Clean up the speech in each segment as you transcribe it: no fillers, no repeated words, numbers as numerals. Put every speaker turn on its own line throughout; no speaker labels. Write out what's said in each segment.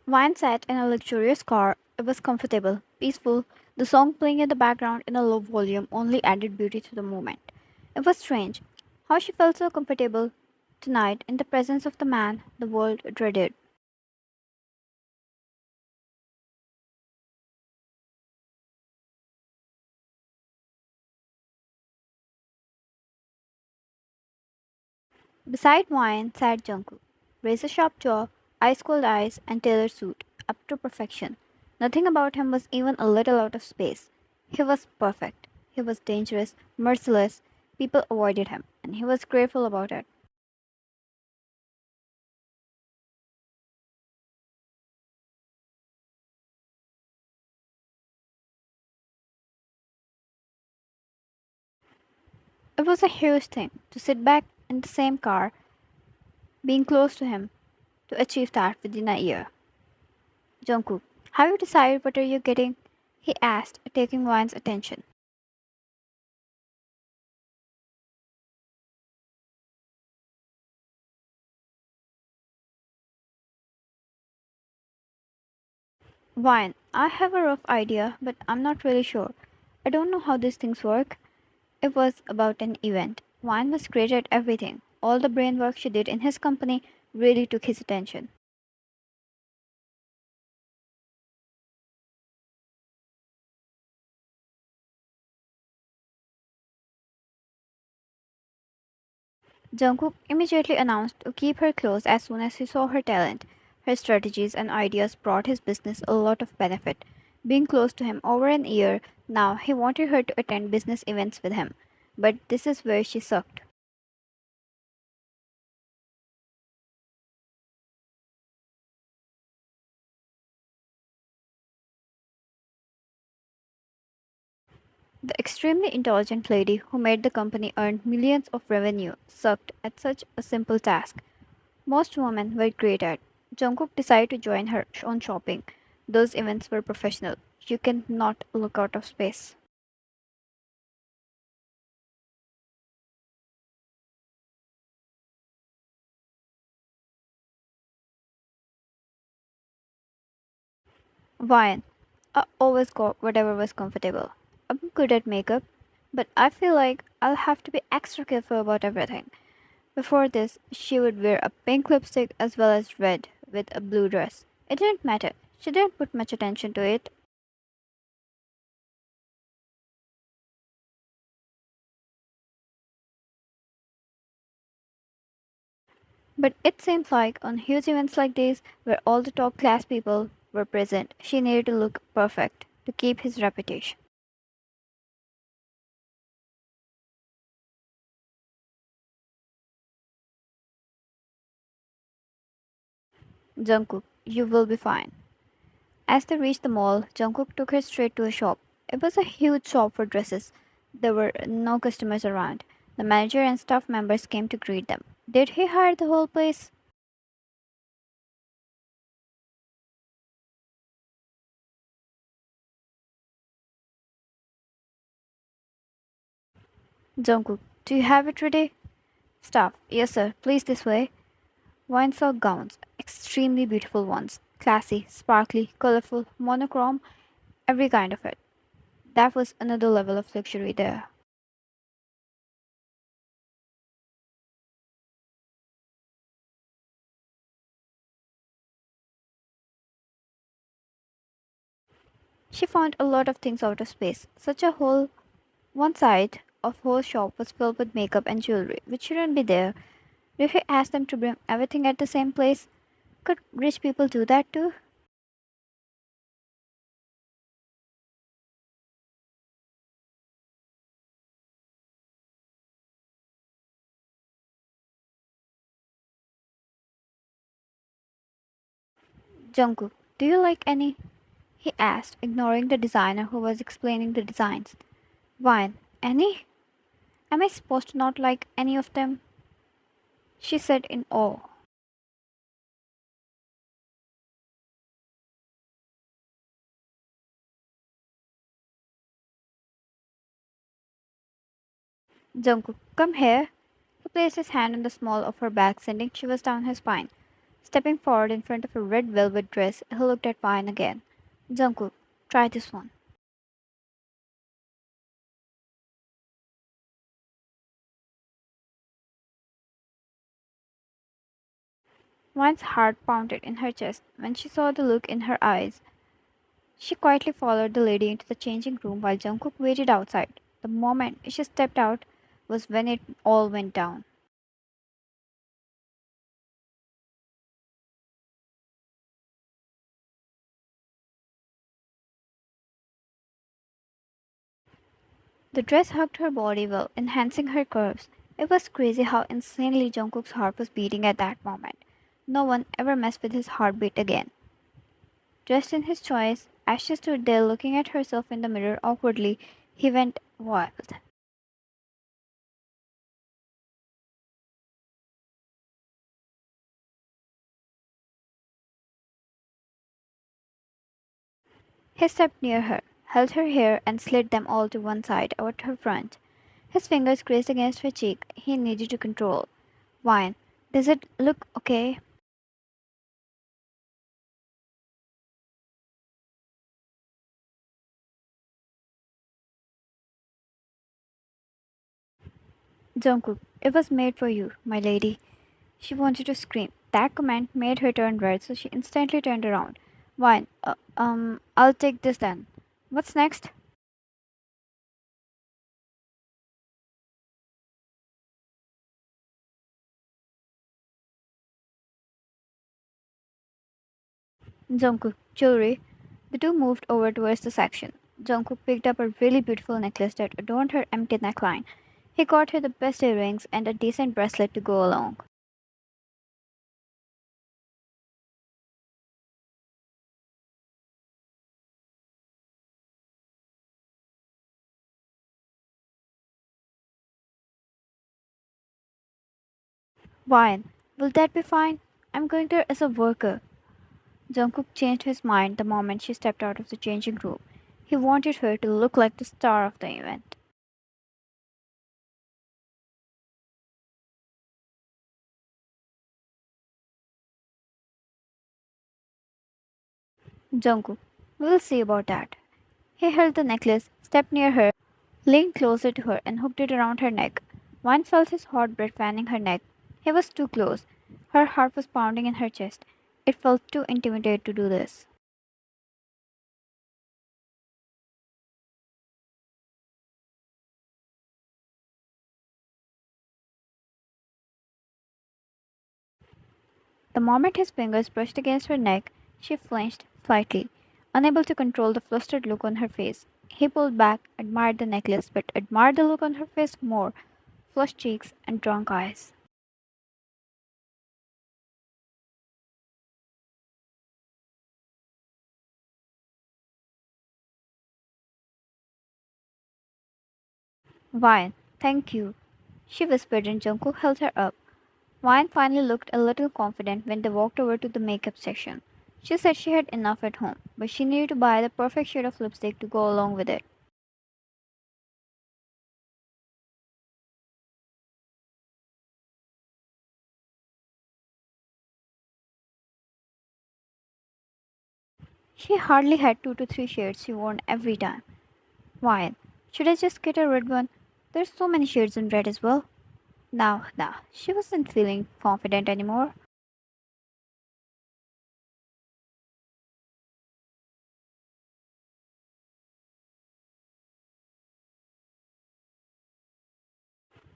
Vine sat in a luxurious car. It was comfortable, peaceful. The song playing in the background in a low volume only added beauty to the moment. It was strange how she felt so comfortable tonight in the presence of the man the world dreaded. Beside Vine sat Jungkook, razor sharp jaw, ice cold eyes, and tailored suit, up to perfection. Nothing about him was even a little out of space. He was perfect. He was dangerous, merciless. People avoided him, and he was grateful about it. It was a huge thing to sit back in the same car, being close to him, to achieve that within a year. Jungkook, have you decided what are you getting? He asked, taking Vine's attention. Vine, I have a rough idea, but I'm not really sure. I don't know how these things work. It was about an event. Vine was great at everything. All the brain work she did in his company really took his attention. Jungkook immediately announced to keep her close as soon as he saw her talent. Her strategies and ideas brought his business a lot of benefit. Being close to him over an year, now he wanted her to attend business events with him. But this is where she sucked. The extremely intelligent lady who made the company earn millions of revenue sucked at such a simple task. Most women were great at. Jungkook decided to join her on shopping. Those events were professional. You cannot look out of space. Wine. I always got whatever was comfortable. I'm good at makeup, but I feel like I'll have to be extra careful about everything. Before this, she would wear a pink lipstick as well as red with a blue dress. It didn't matter. She didn't put much attention to it. But it seems like on huge events like these, where all the top class people were present, she needed to look perfect to keep his reputation. Jungkook, you will be fine. As they reached the mall, Jungkook took her straight to a shop. It was a huge shop for dresses. There were no customers around. The manager and staff members came to greet them. Did he hire the whole place? Jungkook, do you have it ready? Staff, yes sir, please this way. Wine saw gowns, extremely beautiful ones. Classy, sparkly, colorful, monochrome, every kind of it. That was another level of luxury there. She found a lot of things out of space. Such a whole one side of whole shop was filled with makeup and jewelry, which shouldn't be there. Did he ask them to bring everything at the same place? Could rich people do that too? Jungkook, do you like any? He asked, ignoring the designer who was explaining the designs. Wine, any? Am I supposed to not like any of them? She said in awe. Jungkook, come here. He placed his hand on the small of her back, sending shivers down her spine. Stepping forward in front of a red velvet dress, he looked at Vine again. Jungkook, try this one. Vine's heart pounded in her chest when she saw the look in her eyes. She quietly followed the lady into the changing room while Jungkook waited outside. The moment she stepped out was when it all went down. The dress hugged her body well, enhancing her curves. It was crazy how insanely Jungkook's heart was beating at that moment. No one ever messed with his heartbeat again. Dressed in his choice, as she stood there looking at herself in the mirror awkwardly, he went wild. He stepped near her, held her hair, and slid them all to one side at her front. His fingers grazed against her cheek. He needed to control. Wine. Does it look okay? Jungkook, it was made for you, my lady. She wanted to scream. That comment made her turn red, so she instantly turned around. Wine. I'll take this then. What's next? Jungkook, jewelry. The two moved over towards the section. Jungkook picked up a really beautiful necklace that adorned her empty neckline. He got her the best earrings and a decent bracelet to go along. Wine. Will that be fine? I'm going there as a worker. Jungkook changed his mind the moment she stepped out of the changing room. He wanted her to look like the star of the event. Jungkook, we'll see about that. He held the necklace, stepped near her, leaned closer to her, and hooked it around her neck. One felt his hot breath fanning her neck. He was too close. Her heart was pounding in her chest. It felt too intimate to do this. The moment his fingers brushed against her neck, she flinched slightly, unable to control the flustered look on her face. He pulled back, admired the necklace, but admired the look on her face more, flushed cheeks and drunk eyes. Wine, thank you, she whispered, and Jungkook held her up. Wine finally looked a little confident when they walked over to the makeup section. She said she had enough at home, but she needed to buy the perfect shade of lipstick to go along with it. She hardly had 2 to 3 shades she wore every time. Wine, should I just get a red one? There's so many shades in red as well. Now, she wasn't feeling confident anymore.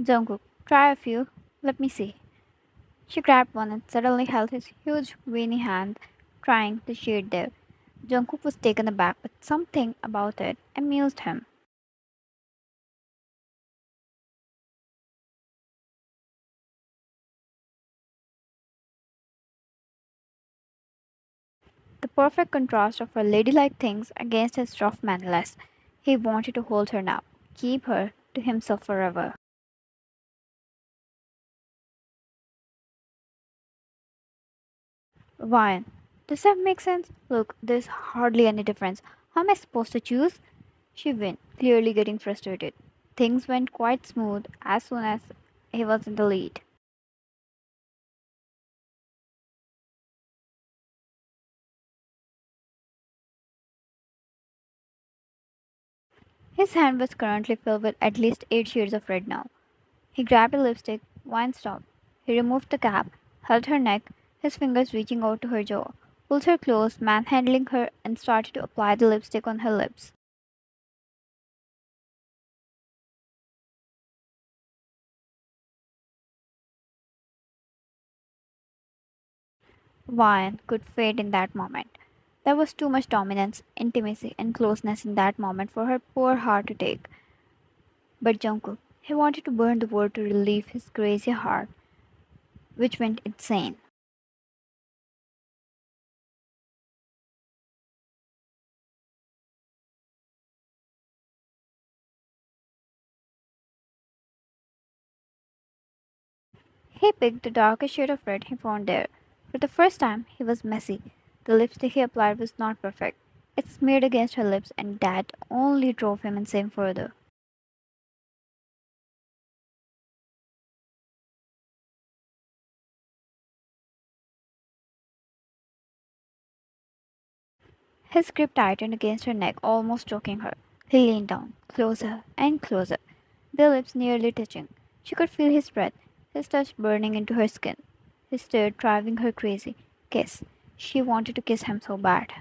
Jungkook, try a few. Let me see. She grabbed one and suddenly held his huge, veiny hand, trying the shade there. Jungkook was taken aback, but something about it amused him. The perfect contrast of her ladylike things against his rough manliness. He wanted to hold her now, keep her to himself forever. Ryan, does that make sense? Look, there's hardly any difference. How am I supposed to choose? She went, clearly getting frustrated. Things went quite smooth as soon as he was in the lead. His hand was currently filled with at least 8 shades of red now. He grabbed a lipstick, wine stopped. He removed the cap, held her neck, his fingers reaching out to her jaw, pulled her close, manhandling her, and started to apply the lipstick on her lips. Wine could fade in that moment. There was too much dominance, intimacy, and closeness in that moment for her poor heart to take. But Jungkook, he wanted to burn the world to relieve his crazy heart, which went insane. He picked the darkest shade of red he found there. For the first time, he was messy. The lipstick he applied was not perfect. It smeared against her lips, and that only drove him insane further. His grip tightened against her neck, almost choking her. He leaned down, closer and closer, their lips nearly touching. She could feel his breath, his touch burning into her skin. His stare driving her crazy. Kiss. She wanted to kiss him so bad.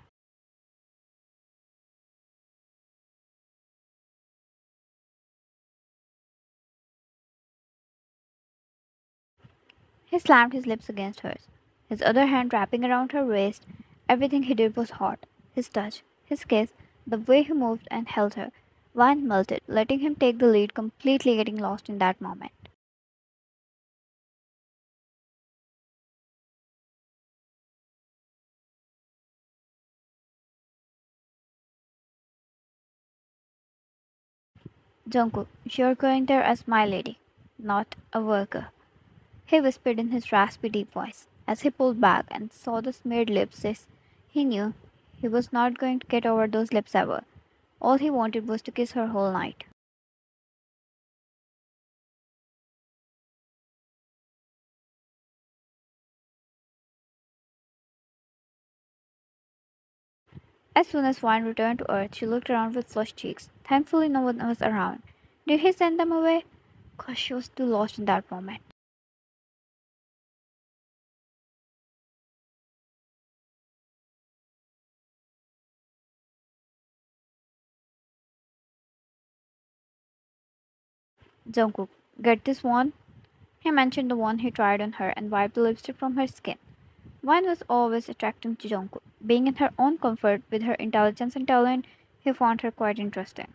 He slammed his lips against hers, his other hand wrapping around her waist. Everything he did was hot. His touch, his kiss, the way he moved and held her. Wine melted, letting him take the lead, completely getting lost in that moment. Jungkook, you're going there as my lady, not a worker. He whispered in his raspy, deep voice. As he pulled back and saw the smeared lips, he knew he was not going to get over those lips ever. All he wanted was to kiss her whole night. As soon as Wine returned to Earth, she looked around with flushed cheeks. Thankfully, no one was around. Did he send them away? Cause she was too lost in that moment. Jungkook, get this one? He mentioned the one he tried on her and wiped the lipstick from her skin. Wine was always attracting to Jungkook. Being in her own comfort with her intelligence and talent, he found her quite interesting.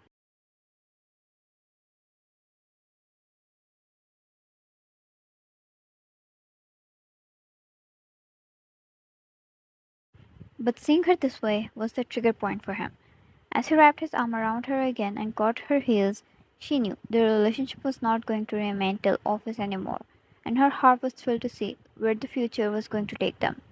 But seeing her this way was the trigger point for him. As he wrapped his arm around her again and caught her heels, she knew their relationship was not going to remain till office anymore, and her heart was thrilled to see where the future was going to take them.